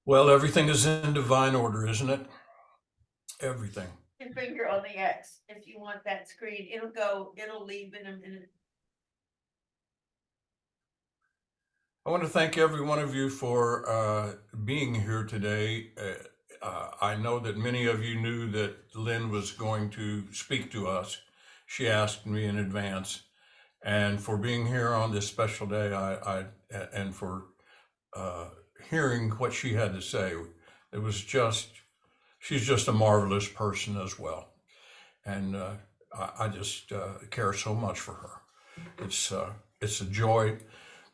Well, everything is in divine order, isn't it? Everything. Your finger on the X if you want that screen. It'll leave in a minute. I want to thank every one of you for being here today. I know that many of you knew that Lynn was going to speak to us. She asked me in advance, and for being here on this special day, and for uh, hearing what she had to say. It was just, she's just a marvelous person as well, and I just care so much for her. It's a joy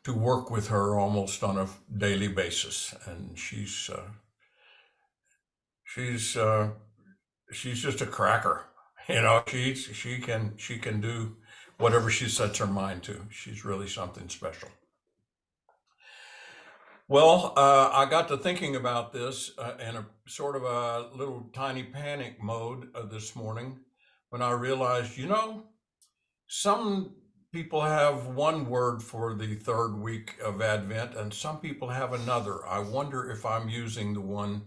to work with her almost on a daily basis, and she's she's just a cracker. You know, she can do whatever she sets her mind to. She's really something special. Well, I got to thinking about this in a sort of a little tiny panic mode this morning when I realized, some people have one word for the third week of Advent, and some people have another. I wonder if I'm using the one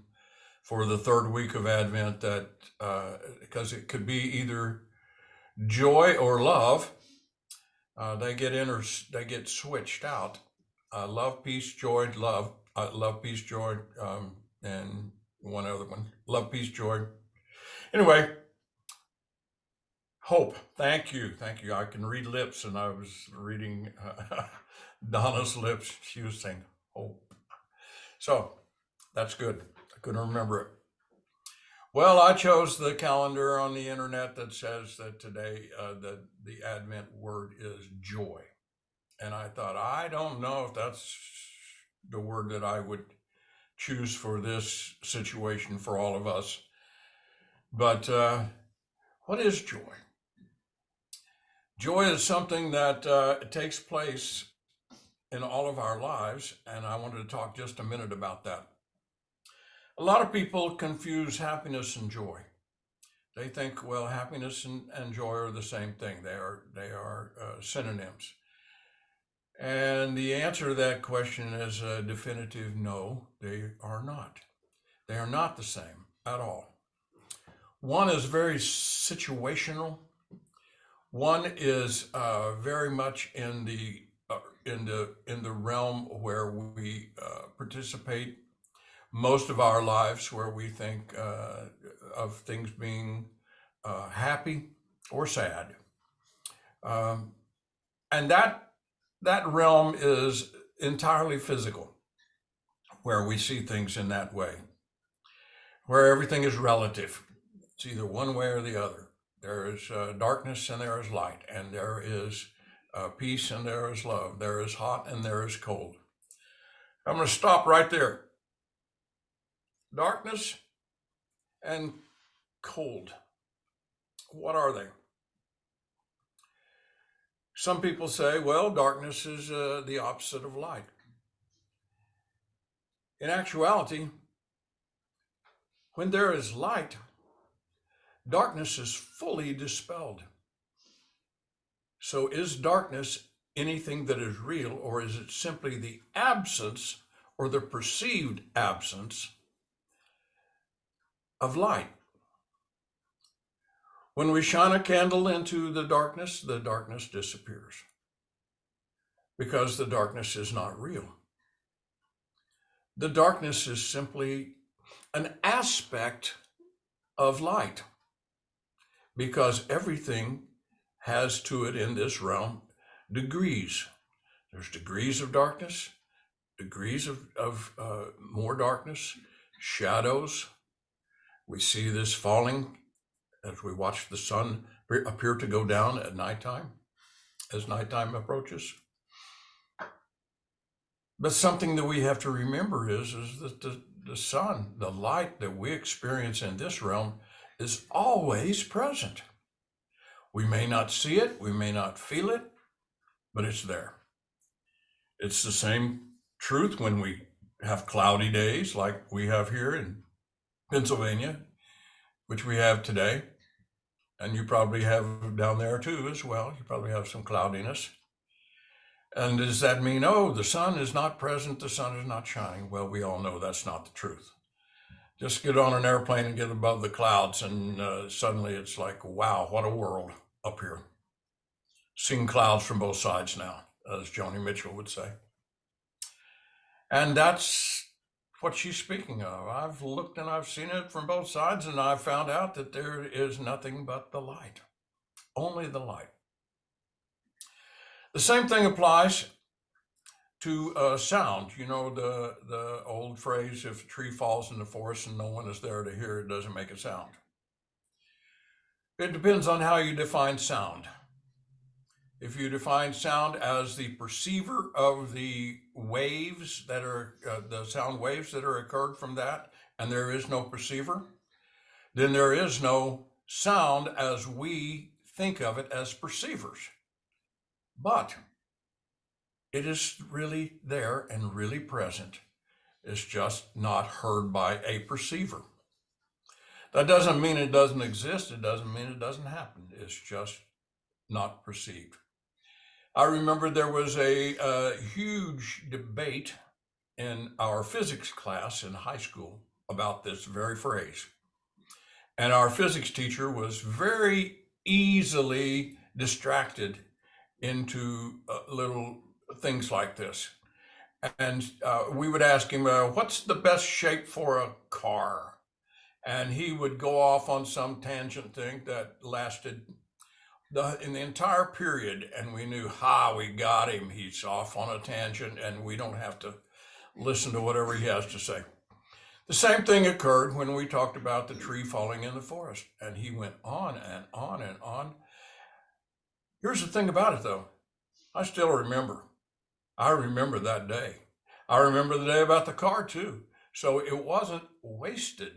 for the third week of Advent that, because it could be either joy or love. They get switched out. Love, peace, joy, love. Love, peace, joy, and one other one. Love, peace, joy. Anyway, hope. Thank you. Thank you. I can read lips, and I was reading Donna's lips. She was saying hope. So that's good. I couldn't remember it. Well, I chose the calendar on the internet that says that today the Advent word is joy. And I thought, I don't know if that's the word that I would choose for this situation for all of us. But what is joy? Joy is something that takes place in all of our lives, and I wanted to talk just a minute about that. A lot of people confuse happiness and joy. They think, well, happiness and joy are the same thing. They are synonyms. And the answer to that question is a definitive no, they are not. They are not the same at all. One is very situational. One is very much in the realm where we participate most of our lives, where we think of things being happy or sad, and that realm is entirely physical, where we see things in that way, where everything is relative. It's either one way or the other. There is darkness and there is light, and there is peace and there is love. There is hot and there is cold. I'm going to stop right there. Darkness and cold. What are they? Some people say, well, darkness is the opposite of light. In actuality, when there is light, darkness is fully dispelled. So is darkness anything that is real, or is it simply the absence or the perceived absence of light? When we shine a candle into the darkness disappears because the darkness is not real. The darkness is simply an aspect of light, because everything has to it in this realm degrees. There's degrees of darkness, degrees of more darkness, shadows. We see this falling as we watch the sun appear to go down at nighttime, as nighttime approaches. But something that we have to remember is that the sun, the light that we experience in this realm, is always present. We may not see it, we may not feel it, but it's there. It's the same truth when we have cloudy days like we have here in Pennsylvania, which we have today, and you probably have down there too as well. You probably have some cloudiness. And does that mean, oh, the sun is not present, the sun is not shining? Well, we all know that's not the truth. Just get on an airplane and get above the clouds, and suddenly it's like, wow, what a world up here. Seeing clouds from both sides now, as Joni Mitchell would say. And that's what she's speaking of. I've looked and I've seen it from both sides, and I've found out that there is nothing but the light, only the light. The same thing applies to sound. You know, the old phrase, if a tree falls in the forest and no one is there to hear it, doesn't make a sound. It depends on how you define sound. If you define sound as the perceiver of the waves that are the sound waves that are occurred from that, and there is no perceiver, then there is no sound as we think of it as perceivers. But it is really there and really present. It's just not heard by a perceiver. That doesn't mean it doesn't exist. It doesn't mean it doesn't happen. It's just not perceived. I remember there was a huge debate in our physics class in high school about this very phrase. And our physics teacher was very easily distracted into little things like this. And we would ask him, what's the best shape for a car? And he would go off on some tangent thing that lasted in the entire period, and we knew, we got him. He's off on a tangent, and we don't have to listen to whatever he has to say. The same thing occurred when we talked about the tree falling in the forest, and he went on and on and on. Here's the thing about it, though. I still remember. I remember that day. I remember the day about the car, too. So it wasn't wasted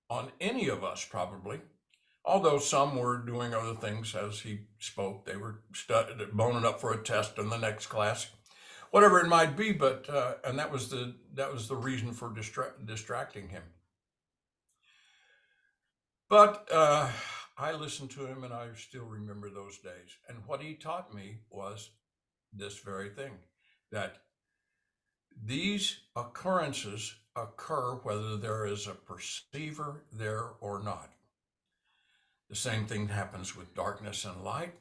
on any of us, probably. Although some were doing other things as he spoke. They were boning up for a test in the next class, whatever it might be. But and that was the reason for distracting him. But I listened to him, and I still remember those days. And what he taught me was this very thing, that these occurrences occur whether there is a perceiver there or not. The same thing happens with darkness and light.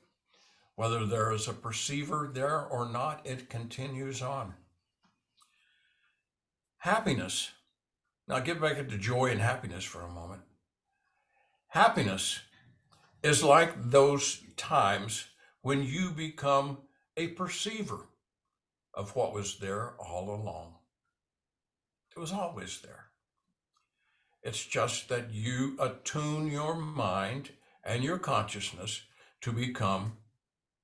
Whether there is a perceiver there or not, it continues on. Happiness. Now get back into joy and happiness for a moment. Happiness is like those times when you become a perceiver of what was there all along. It was always there. It's just that you attune your mind and your consciousness to become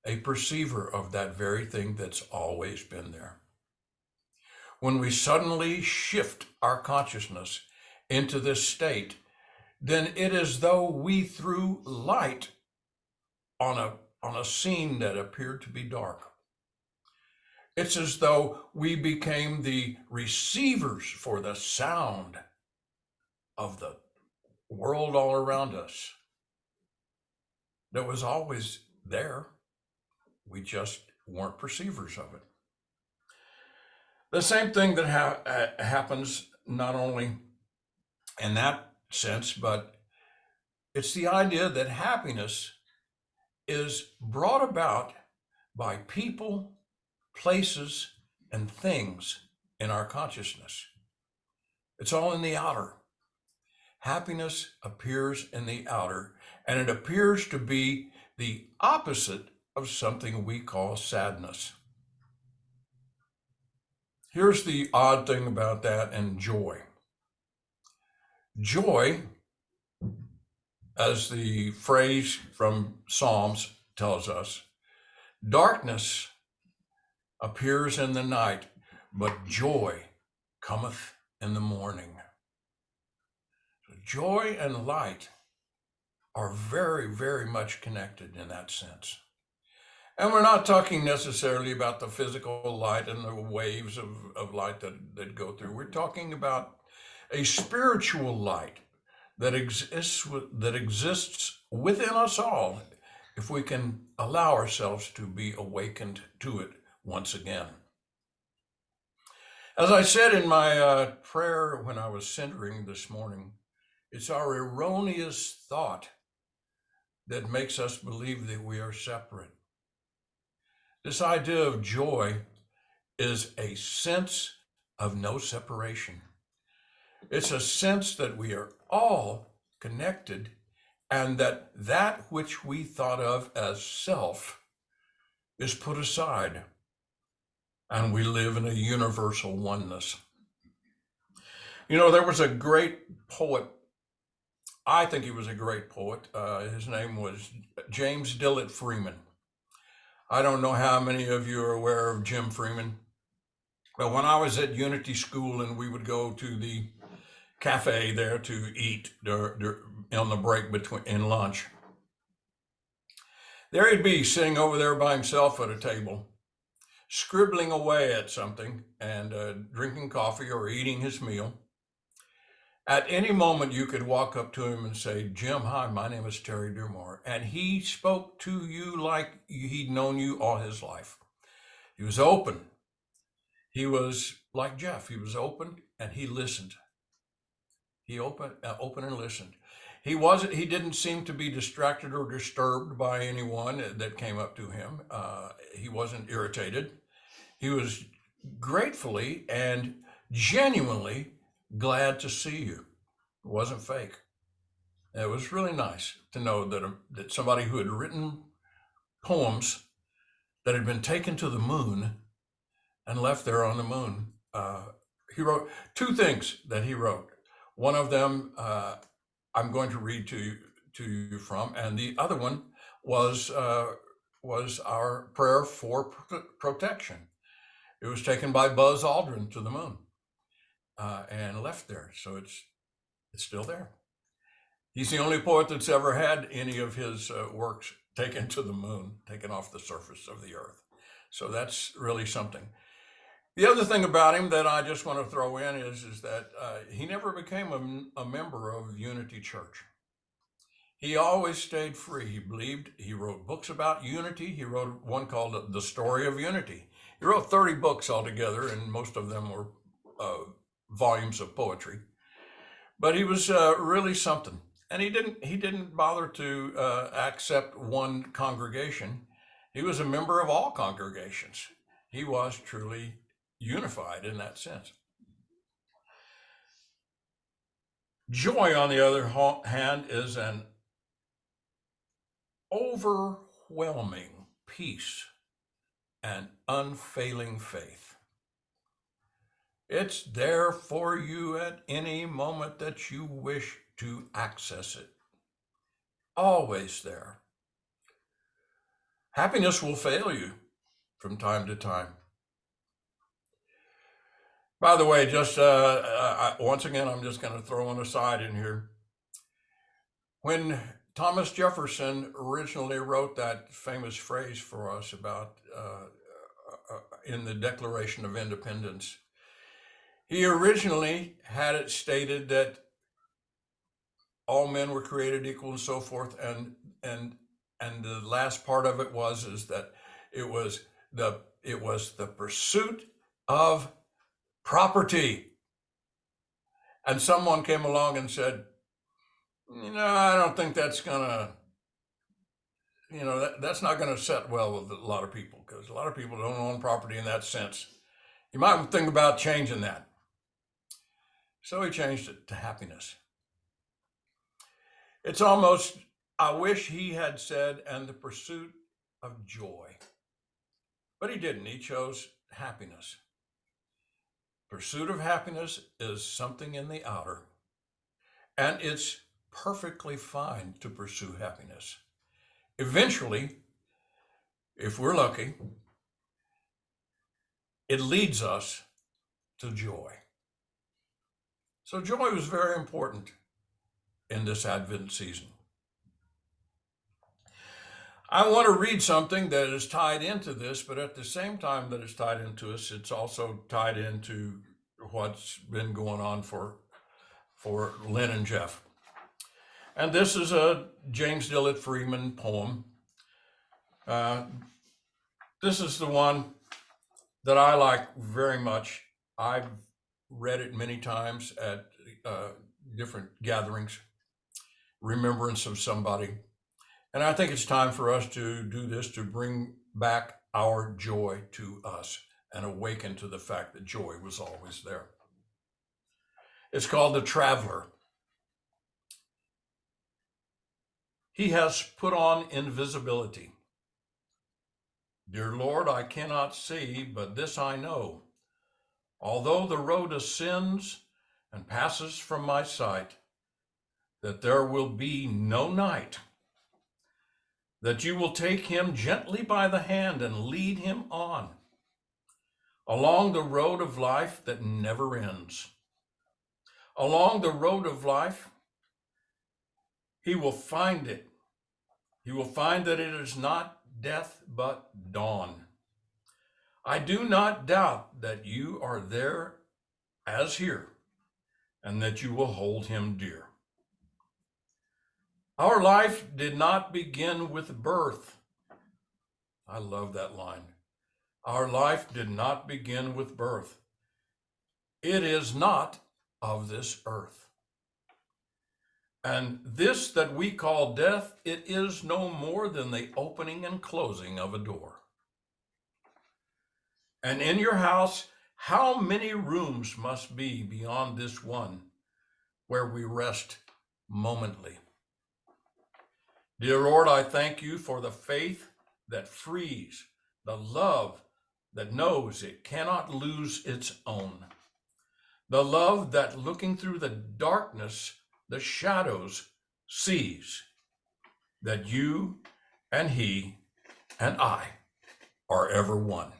a perceiver of that very thing that's always been there. When we suddenly shift our consciousness into this state, then it is though we threw light on a scene that appeared to be dark. It's as though we became the receivers for the sound of the world all around us that was always there. We just weren't perceivers of it. The same thing that happens not only in that sense, but it's the idea that happiness is brought about by people, places, and things in our consciousness. It's all in the outer. Happiness appears in the outer, and it appears to be the opposite of something we call sadness. Here's the odd thing about that and joy. Joy, as the phrase from Psalms tells us, darkness appears in the night, but joy cometh in the morning. So joy and light are very, very much connected in that sense. And we're not talking necessarily about the physical light and the waves of light that go through. We're talking about a spiritual light that exists within us all, if we can allow ourselves to be awakened to it once again. As I said in my prayer when I was centering this morning, it's our erroneous thought that makes us believe that we are separate. This idea of joy is a sense of no separation. It's a sense that we are all connected and that which we thought of as self is put aside and we live in a universal oneness. You know, there was a great poet. I think he was a great poet. His name was James Dillett Freeman. I don't know how many of you are aware of Jim Freeman, but when I was at Unity School and we would go to the cafe there to eat on the break in lunch, there he'd be sitting over there by himself at a table, scribbling away at something and drinking coffee or eating his meal. At any moment, you could walk up to him and say, "Jim, hi, my name is Terry Dearmore." And he spoke to you like he'd known you all his life. He was open. He was like Jeff. He was open and he listened. He open and listened. He didn't seem to be distracted or disturbed by anyone that came up to him. He wasn't irritated. He was gratefully and genuinely glad to see you. It wasn't fake. It was really nice to know that somebody who had written poems that had been taken to the moon and left there on the moon. He wrote two things that he wrote. One of them I'm going to read to you from, and the other one was our prayer for protection. It was taken by Buzz Aldrin to the moon and left there, so it's still there. He's the only poet that's ever had any of his works taken to the moon, taken off the surface of the earth. So that's really something. The other thing about him that I just want to throw in is that he never became a member of Unity Church. He always stayed free. He believed, he wrote books about unity. He wrote one called The Story of Unity. He wrote 30 books altogether, and most of them were volumes of poetry. But he was really something. And he didn't bother to accept one congregation. He was a member of all congregations. He was truly unified in that sense. Joy, on the other hand, is an overwhelming peace and unfailing faith. It's there for you at any moment that you wish to access it. Always there. Happiness will fail you from time to time. By the way, just once again, I'm just going to throw an aside in here. When Thomas Jefferson originally wrote that famous phrase for us about in the Declaration of Independence, he originally had it stated that all men were created equal and so forth, and the last part of it is that it was the pursuit of property. And someone came along and said, I don't think that's gonna, that's not gonna set well with a lot of people, because a lot of people don't own property in that sense. You might think about changing that. So he changed it to happiness. It's almost, I wish he had said, and the pursuit of joy. But he didn't. He chose happiness. Pursuit of happiness is something in the outer, and it's perfectly fine to pursue happiness. Eventually, if we're lucky, it leads us to joy. So joy was very important in this Advent season. I want to read something that is tied into this, but at the same time that it's tied into us, it's also tied into what's been going on for Lynn and Jeff. And this is a James Dillett Freeman poem. This is the one that I like very much. I've read it many times at uh, different gatherings, remembrance of somebody. And I think it's time for us to do this to bring back our joy to us and awaken to the fact that joy was always there. It's called The Traveler. He has put on invisibility. Dear Lord, I cannot see, but this I know. Although the road ascends and passes from my sight, that there will be no night, that you will take him gently by the hand and lead him on along the road of life that never ends. Along the road of life, he will find it. He will find that it is not death, but dawn. I do not doubt that you are there as here, and that you will hold him dear. Our life did not begin with birth. I love that line. Our life did not begin with birth. It is not of this earth. And this that we call death, it is no more than the opening and closing of a door. And in your house, how many rooms must be beyond this one where we rest momently? Dear Lord, I thank you for the faith that frees, the love that knows it cannot lose its own, the love that looking through the darkness, the shadows, sees that you and he and I are ever one.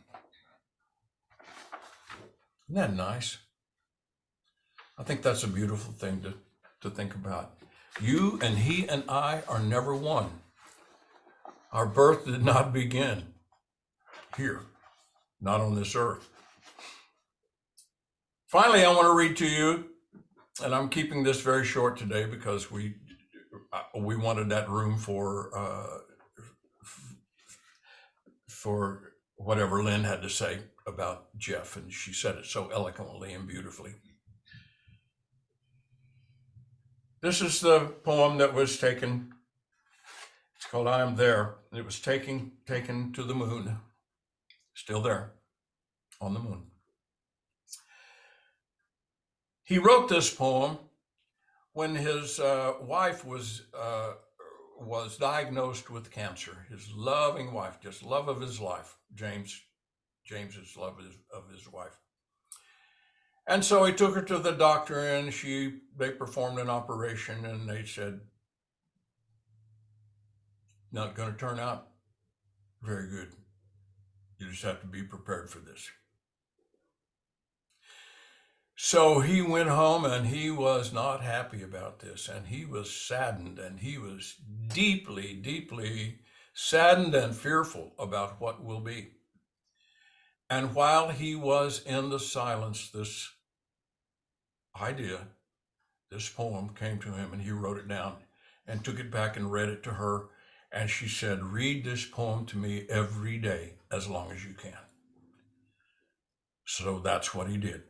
Isn't that nice? I think that's a beautiful thing to think about. You and he and I are never one. Our birth did not begin here, not on this earth. Finally, I want to read to you, and I'm keeping this very short today because we wanted that room for whatever Lynn had to say about Jeff, and she said it so eloquently and beautifully. This is the poem that was taken. It's called I Am There. It was taken to the moon. Still there on the moon. He wrote this poem when his wife was diagnosed with cancer. His loving wife, just love of his life, James's love of his wife. And so he took her to the doctor, and they performed an operation, and they said, not going to turn out very good. You just have to be prepared for this. So he went home, and he was not happy about this, and he was saddened, and he was deeply, deeply saddened and fearful about what will be. And while he was in the silence, this poem came to him, and he wrote it down and took it back and read it to her. And she said, read this poem to me every day as long as you can. So that's what he did.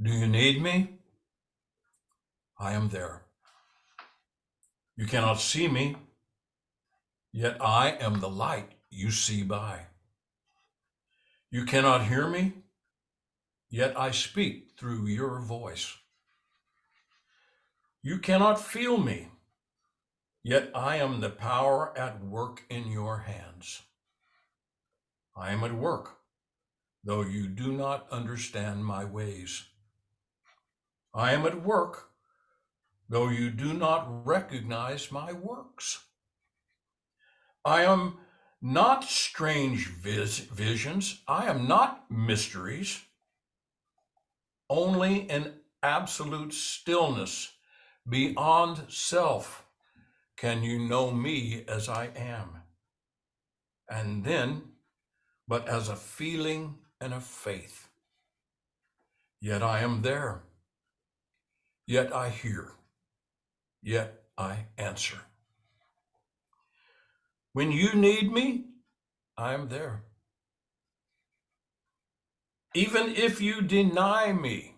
Do you need me? I am there. You cannot see me, yet I am the light you see by. You cannot hear me, yet I speak through your voice. You cannot feel me, yet I am the power at work in your hands. I am at work, though you do not understand my ways. I am at work, though you do not recognize my works. I am not strange visions. I am not mysteries. Only in absolute stillness, beyond self, can you know me as I am. And then, but as a feeling and a faith. Yet I am there. Yet I hear. Yet I answer. When you need me, I am there. Even if you deny me,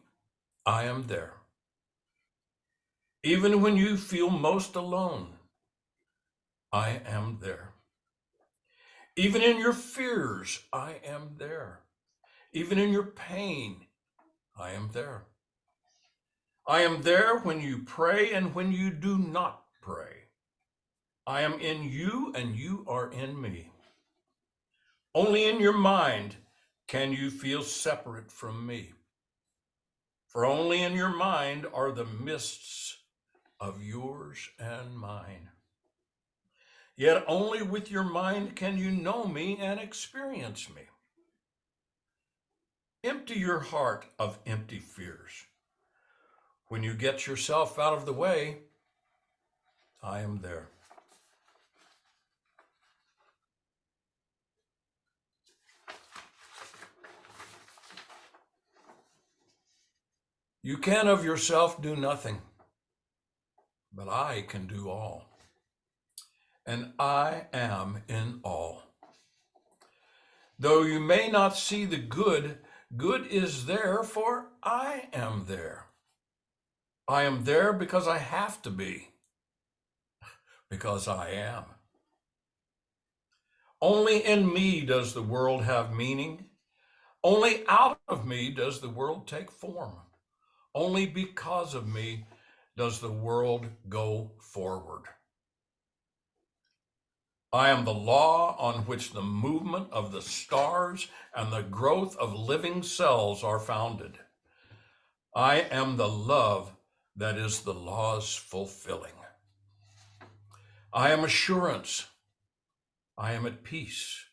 I am there. Even when you feel most alone, I am there. Even in your fears, I am there. Even in your pain, I am there. I am there when you pray and when you do not pray. I am in you and you are in me. Only in your mind can you feel separate from me. For only in your mind are the mists of yours and mine. Yet only with your mind can you know me and experience me. Empty your heart of empty fears. When you get yourself out of the way, I am there. You can of yourself do nothing, but I can do all. And I am in all. Though you may not see the good, good is there, for I am there. I am there because I have to be, because I am. Only in me does the world have meaning. Only out of me does the world take form. Only because of me does the world go forward. I am the law on which the movement of the stars and the growth of living cells are founded. I am the love that is the law's fulfilling. I am assurance. I am at peace.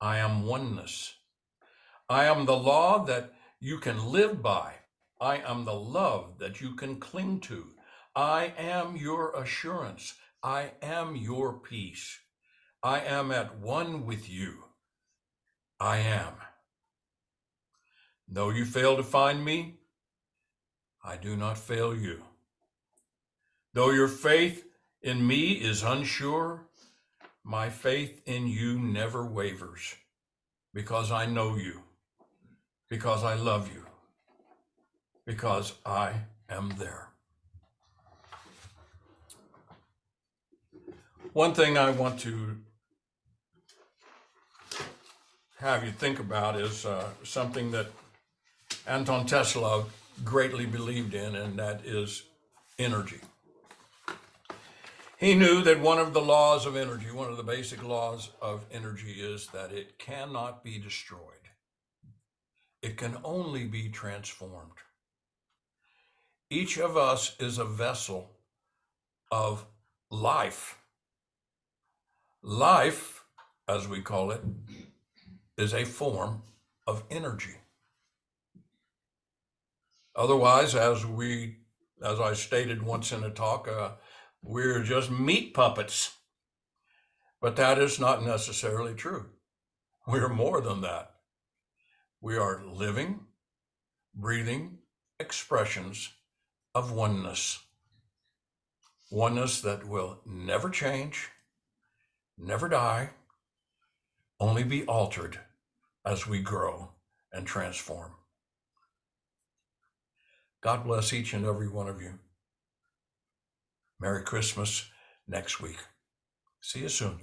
I am oneness. I am the law that you can live by. I am the love that you can cling to. I am your assurance. I am your peace. I am at one with you. I am. Though you fail to find me, I do not fail you. Though your faith in me is unsure, my faith in you never wavers, because I know you, because I love you, because I am there. One thing I want to have you think about is something that Anton Tesla greatly believed in, and that is energy. He knew that one of the laws of energy, one of the basic laws of energy, is that it cannot be destroyed. It can only be transformed. Each of us is a vessel of life. Life, as we call it, is a form of energy. Otherwise, as I stated once in a talk, we're just meat puppets. But that is not necessarily true. We're more than that. We are living, breathing expressions of oneness. Oneness that will never change, never die, only be altered as we grow and transform. God bless each and every one of you. Merry Christmas next week. See you soon.